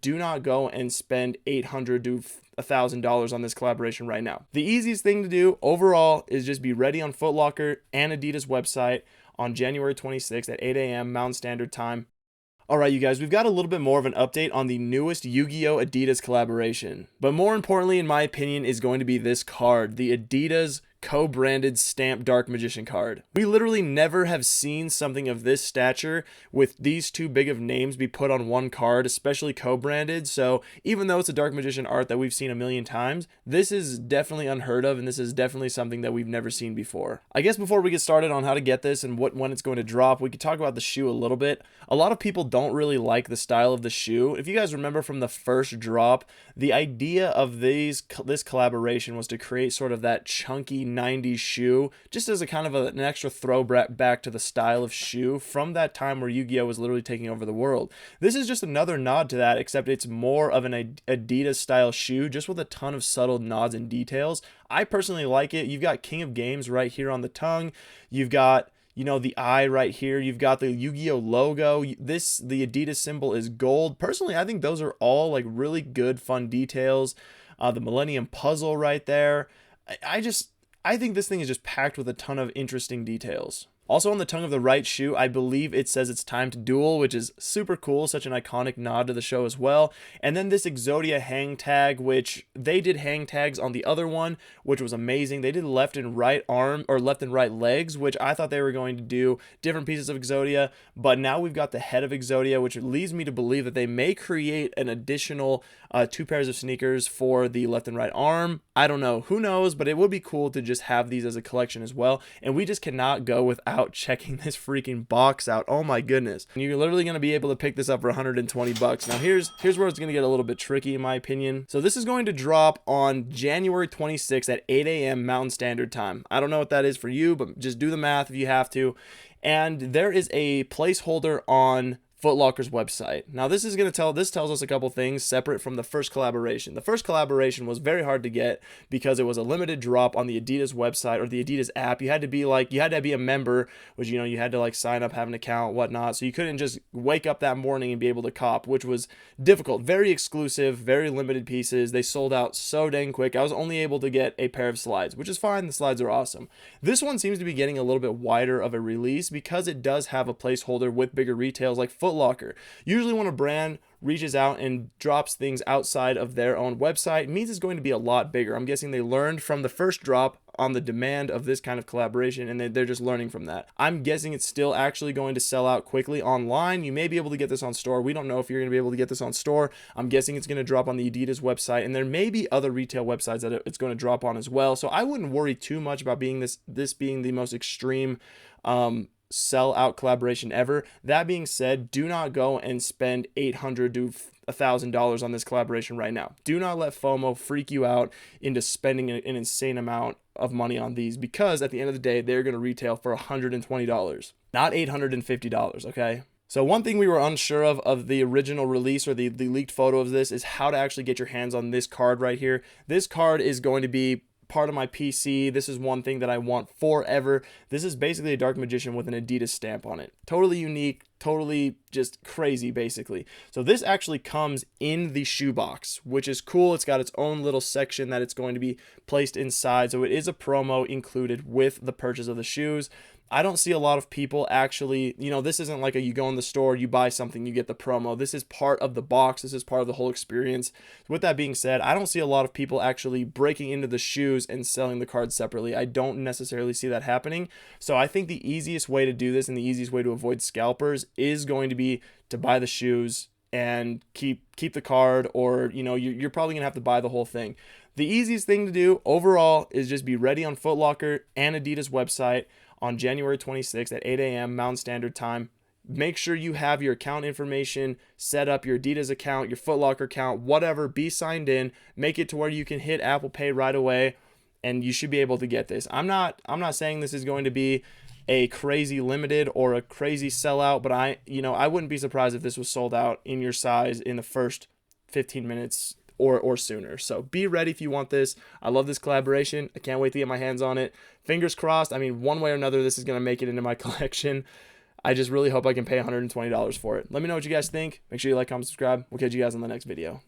do not go and spend $800 to $1,000 on this collaboration right now. The easiest thing to do overall is just be ready on Foot Locker and Adidas website on January 26th at 8 a.m. Mountain Standard Time. All right, you guys, we've got a little bit more of an update on the newest Yu-Gi-Oh! Adidas collaboration. But more importantly, in my opinion, is going to be this card, the Adidas co-branded stamped Dark Magician card. We literally never have seen something of this stature with these two big of names be put on one card, especially co-branded. So even though it's a Dark Magician art that we've seen a million times, this is definitely unheard of, and this is definitely something that we've never seen before. I guess before we get started on how to get this and when it's going to drop, we could talk about the shoe a little bit. A lot of people don't really like the style of the shoe. If you guys remember from the first drop, the idea of this collaboration was to create sort of that chunky 90s shoe, just as a kind of an extra throwback to the style of shoe from that time where Yu-Gi-Oh! Was literally taking over the world. This is just another nod to that, except it's more of an Adidas style shoe, just with a ton of subtle nods and details. I personally like it. You've got King of Games right here on the tongue. You've got, you know, the eye right here. You've got the Yu-Gi-Oh! Logo. The Adidas symbol is gold. Personally, I think those are all like really good, fun details. The Millennium Puzzle right there. I think this thing is just packed with a ton of interesting details. Also on the tongue of the right shoe, I believe it says it's time to duel, which is super cool, such an iconic nod to the show as well. And then this Exodia hang tag, which they did hang tags on the other one, which was amazing. They did left and right arm or left and right legs, which I thought they were going to do different pieces of Exodia, but now we've got the head of Exodia, which leads me to believe that they may create an additional 2 pairs of sneakers for the left and right arm. I don't know, who knows, but it would be cool to just have these as a collection as well. And we just cannot go without checking this freaking box out. Oh my goodness. You're literally going to be able to pick this up for 120 bucks. Now here's where it's going to get a little bit tricky in my opinion. So this is going to drop on January 26th at 8 a.m. Mountain Standard Time. I don't know what that is for you, but just do the math if you have to. And there is a placeholder on Foot Locker's website. Now this tells us a couple things separate from the first collaboration. The first collaboration was very hard to get because it was a limited drop on the Adidas website or the Adidas app. You had to be a member, which, you know, you had to like sign up, have an account, whatnot. So you couldn't just wake up that morning and be able to cop, which was difficult. Very exclusive, very limited pieces. They sold out so dang quick. I was only able to get a pair of slides, which is fine. The slides are awesome. This one seems to be getting a little bit wider of a release because it does have a placeholder with bigger retails like Foot Locker. Usually when a brand reaches out and drops things outside of their own website, it means it's going to be a lot bigger. I'm guessing they learned from the first drop on the demand of this kind of collaboration, and they're just learning from that. I'm guessing it's still actually going to sell out quickly online. You may be able to get this on store. We don't know if you're going to be able to get this on store. I'm guessing it's going to drop on the Adidas website, and there may be other retail websites that it's going to drop on as well. So I wouldn't worry too much about this being the most extreme sell out collaboration ever. That being said, do not go and spend $800 to $1,000 on this collaboration right now. Do not let FOMO freak you out into spending an insane amount of money on these, because at the end of the day, they're going to retail for $120, not $850, okay? So one thing we were unsure of the original release or the leaked photo of this is how to actually get your hands on this card right here. This card is going to be part of my PC. This is one thing that I want forever. This is basically a Dark Magician with an Adidas stamp on it. Totally unique, totally just crazy basically. So this actually comes in the shoebox, which is cool. It's got its own little section that it's going to be placed inside. So it is a promo included with the purchase of the shoes. I don't see a lot of people actually, you know, this isn't like you go in the store, you buy something, you get the promo. This is part of the box. This is part of the whole experience. With that being said, I don't see a lot of people actually breaking into the shoes and selling the cards separately. I don't necessarily see that happening. So I think the easiest way to do this and the easiest way to avoid scalpers is going to be to buy the shoes and keep the card, or, you know, you're probably gonna have to buy the whole thing. The easiest thing to do overall is just be ready on Foot Locker and Adidas website on January 26th at 8 a.m. Mountain Standard Time. Make sure you have your account information set up, your Adidas account, your Foot Locker account, whatever, be signed in, make it to where you can hit Apple Pay right away, and you should be able to get this. I'm not saying this is going to be a crazy limited or a crazy sellout, but I wouldn't be surprised if this was sold out in your size in the first 15 minutes or sooner. So be ready if you want this. I love this collaboration. I can't wait to get my hands on it. Fingers crossed. I mean, one way or another, this is going to make it into my collection. I just really hope I can pay $120 for it. Let me know what you guys think. Make sure you like, comment, subscribe. We'll catch you guys on the next video.